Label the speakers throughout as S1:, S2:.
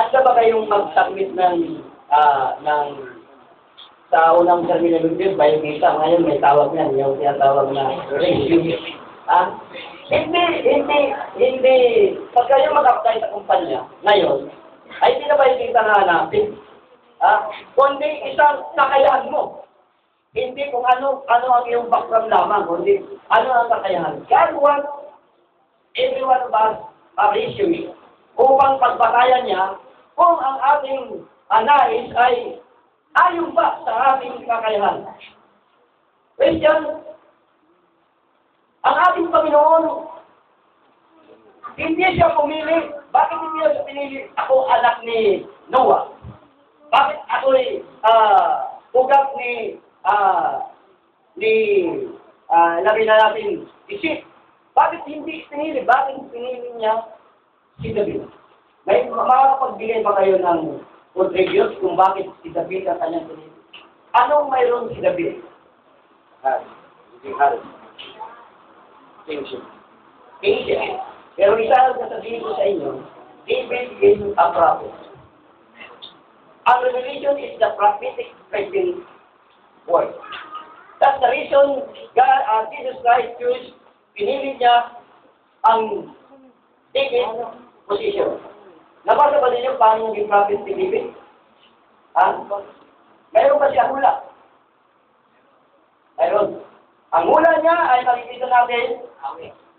S1: Handa ba kayong mag-submit ng sa unang terminology, biodata? Ngayon may tawag yan, yung tinatawag na resume. Hindi, pag kayo mag-apply sa kumpanya, ngayon, ay hindi na biodata na hanapin. Kundi isang kakayahan mo. Hindi kung ano ang iyong background lamang, kundi ano ang kakayahan. God wants every one of us a resume upang pagbatayan niya kung ang ating nais ay ayon ba sa ating kakayahan. Question, ang ating Panginoon, hindi siya pumili. Bakit hindi siya pinili? Ako anak ni Noah. Bakit ako'y ugat labi na natin isip? Bakit hindi pinili? Bakit pinili niya si David? May makakapagbigay ba kayo ng contribute kung bakit si David ang kanyang pinili? Anong mayroon si David? Kingship. Pero isa lang sasabihin ko sa inyo, David is a prophet. Ang revelation is the prophetic present word. That's the reason Jesus Christ chose, pinili niya ang David position. Nabasa ba ninyo paano naging prophet si David? Mayroon ba siya hula? Mayroon. Ang hula niya ay makikita natin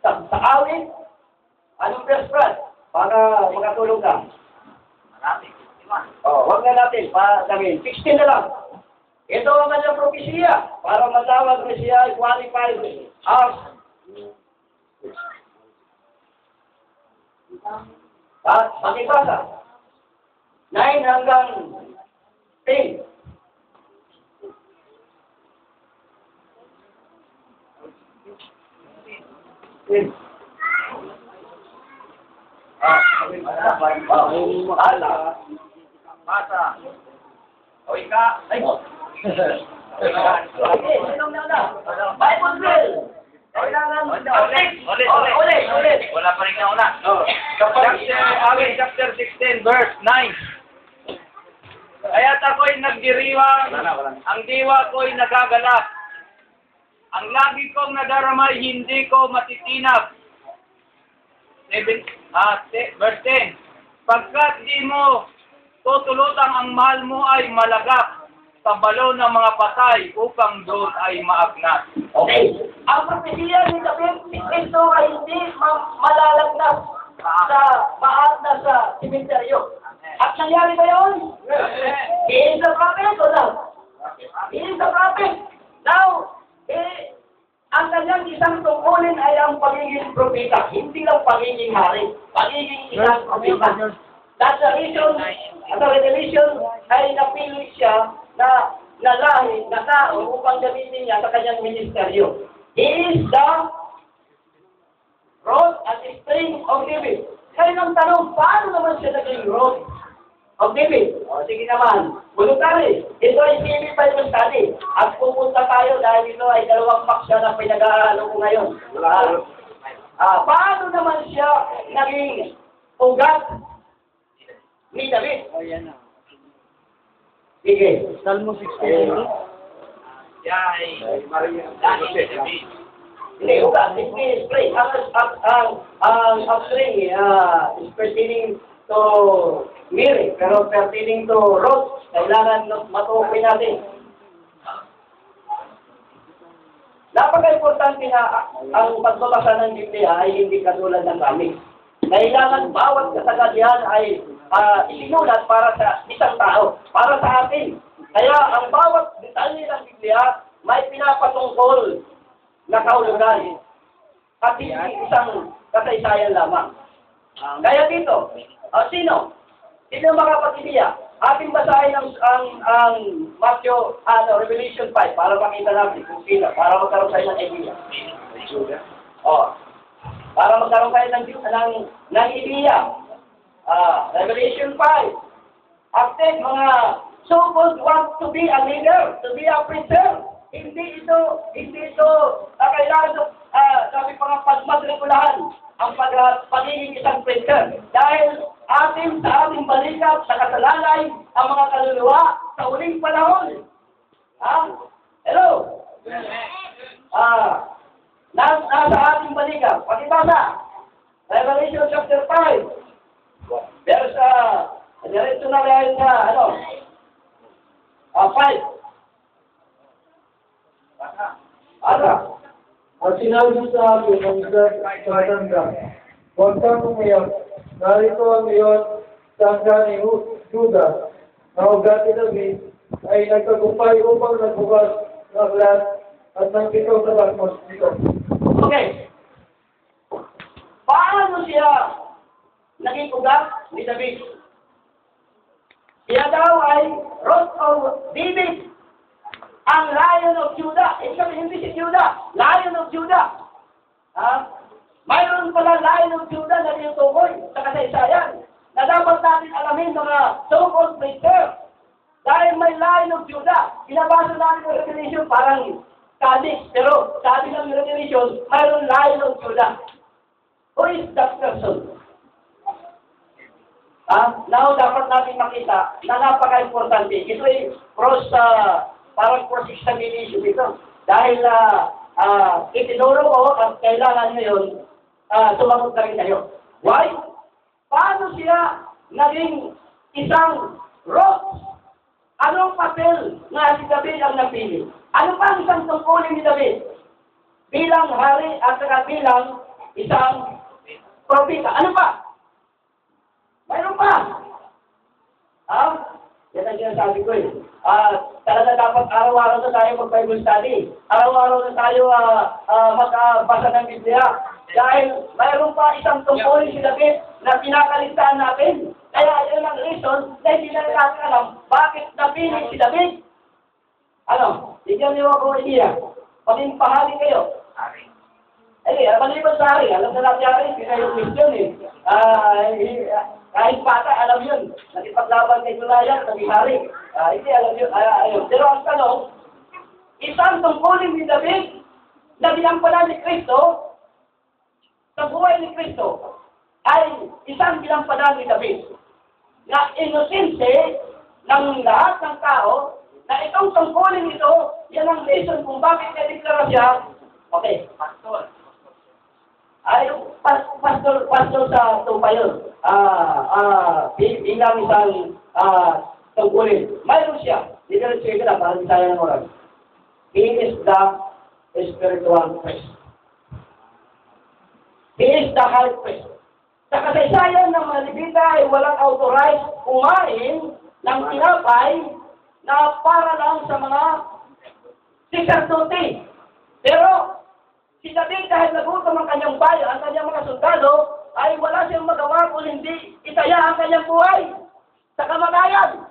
S1: sa awit. Anong verse, Brad? Para makatulong ka.
S2: Marami.
S1: Huwag na natin sabihin. 16 na lang. Ito ang kanyang propesya para matawag na siya ay qualified as makibasa. 9 hanggang 10.
S2: Masa. O ika.
S1: Ay, sinong na? Bible drill. Kailangan ulit.
S2: Wala pa rin na una. Chapter 16, verse 9. Kaya't ako'y nagdiriwang, ang diwa ko'y nagagalak. Ang lagi kong nadaramay, hindi ko matitinag. Verse 10. Pagkat di mo tutulutang ang mahal mo ay malagap sa balo ng mga patay upang doon ay maagnat.
S1: Okay. Ang propesya ni David, ito ay hindi malalagnas sa maagnas sa simenteryo. At nangyari ba yun? He is a prophet o lang? He is a prophet. Now, ang kanyang isang tungkulin ay ang pagiging propeta, hindi lang pagiging hari, pagiging isang propeta. That's the reason, the revelation ay napili siya na lahi, na tao upang gamitin niya sa kanyang ministeryo. He is the rod at string of David. Kaya nang tanong, paano naman siya naging rod of David? O sige naman, voluntary. Ito ay TV Bible Study. At pupunta tayo dahil ito ay 2 paksya na pinag-aaral ko ngayon. Paano naman siya naging ugat ni David? Sige.
S3: Salmo 16.
S1: Hindi, ugat. Hindi, string. Ang string is pertaining to Mary, pero pertaining to Rod, kailangan matukoy natin. Napaka-importante na ang pagbabasa ng Biblia ay hindi katulad ng kami. Kailangan bawat kasagadian ay isinulat para sa isang tao, para sa atin. Kaya ang bawat detalye ng Biblia may pinapatungkol na kahulugan at hindi isang kasaysayan lamang. Kaya dito, sino? Sino makapag-ibiya? Ating basahin ang Matthew, Revelation 5 para makita natin kung sino, para magkaroon tayo ng idea. Para magkaroon tayo ng idea. Revelation 5. After mga so-called want to be a leader, to be a preacher. Hindi ito kailangan sabi pa nga pagmatrikulahan. ang pagiging isang preacher. Dahil sa ating balikat, sa kasalalay, ang mga kaluluwa sa uling panahon. Hello? Nasa ating balikat. Pakibasa. Revelation chapter 5. Verse, diretso na rin sa, 5.
S3: At sinabi sa akin ng matanda, huwag kang umiyak, narito ang iyon tangga ni Judas, na ugat ni David, ay nagtagumpay upang nagbukas ng lahat at nagpito sa lakmos nito.
S1: Okay. Paano siya naging ugat ni David? Siya daw ay Root of David, ang Lion of Judah. Hindi si Judah, Lion of Judah. Mayroon pala Lion of Judah na tinutukoy sa kasaysayan na dapat natin alamin mga so-called preacher. Dahil may Lion of Judah, pinabasa natin ng Revelation parang Kadis, pero sabi ng Revelation, mayroon Lion of Judah. Who is that person? Now, dapat natin makita na napaka-importante. Ito ay parang cross-examination ito. Dahil itinuro ko at kailangan ngayon sumagot na rin kayo. Why? Paano siya naging isang Root? Anong papel na si David ang napili? Ano pa ang isang tungkulin ni David? Bilang hari at saka bilang isang propeta. Ano pa? Mayroon pa. Yan ang sinasabi ko eh. Talaga dapat araw-araw na tayo mag-Bible study. Araw-araw na tayo magbasa ng Biblia. Dahil mayroon pa isang tungkulin si David na pinakalitaan natin. Kaya yun ang reason na hindi na natin alam bakit napili si David. Bigyan niyo ako idea. Paging pahali kayo. Maliban sa hari, alam na natin hari, hindi kayo question eh. Kahit bata, alam yun. Nakipaglaban kay Goliath, naging hari. Hindi, alam yun. Pero ang tanong, isang tungkulin ni David na binampanan ni Kristo sa buhay ni Kristo ay isang binampanan ni David na inosente ng lahat ng tao na itong tungkulin ito, yan ang reason kung bakit na-declare siya. Okay, pastor. Pastor sa tupa yun. Bilang isang tungkulin. Mayroon siya. Diretso ito na, parang isaya ng oras. He is the spiritual priest. He is the high priest. Sa kasaysayan ng mga Levita ay walang authorized kumain ng tinapay na para lang sa mga sikartote. Pero si David dahil nagutom ang kanyang bayan, ang kanyang mga sundalo, ay wala siyang magawa kung hindi itaya ang kanyang buhay sa kamatayan.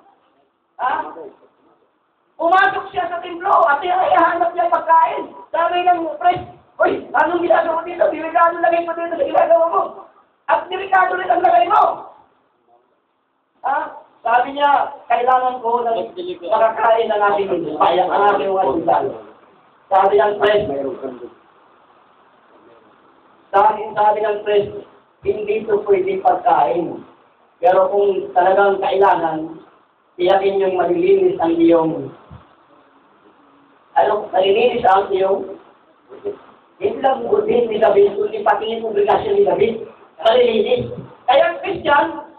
S1: Pumasok siya sa templo at hinahanap niya pagkain. Sabi ng priest, "Uy, anong ginagawa dito? Delikado lagay mo dito sa ginagawa mo. At delikado rin ang lagay mo." Sabi niya, kailangan ko ng makakain ng ating bayan, ang ating mga sundalo. Sabi ng priest, sabi ng priest, hindi ito pwede pagkain. Pero kung talagang kailangan, tiyakin yung malilinis ang iyong, malilinis ang iyong, hindi lang budin ni David, kundi pati yung obligasyon ni David, malilinis. Kaya Christian,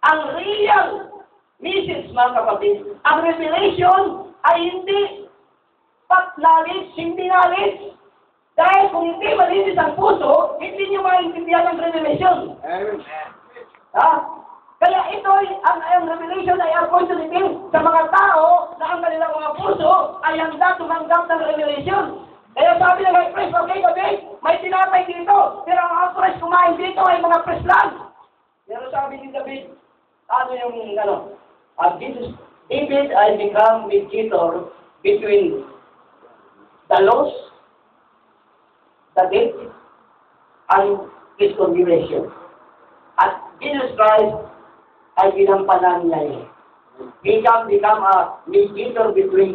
S1: ang real message mga kapatid, ang revelation ay hindi knowledge, hindi knowledge. Dahil kung hindi malinis ang puso, hindi nyo maintindihan ang revelation.
S2: Amen.
S1: Kaya ito ang revelation ay opportunity sa mga tao na ang kanilang mga puso ay handa tumanggap ng revelation. Kaya sabi ng mga press, okay David, may tinapay dito, pero ang authorized kumain dito ay mga press lang. Pero sabi ni David, David ay become mediator between the lost, the dead, and his congregation. At Jesus Christ ay ginampanan niya yun. He become a mediator between the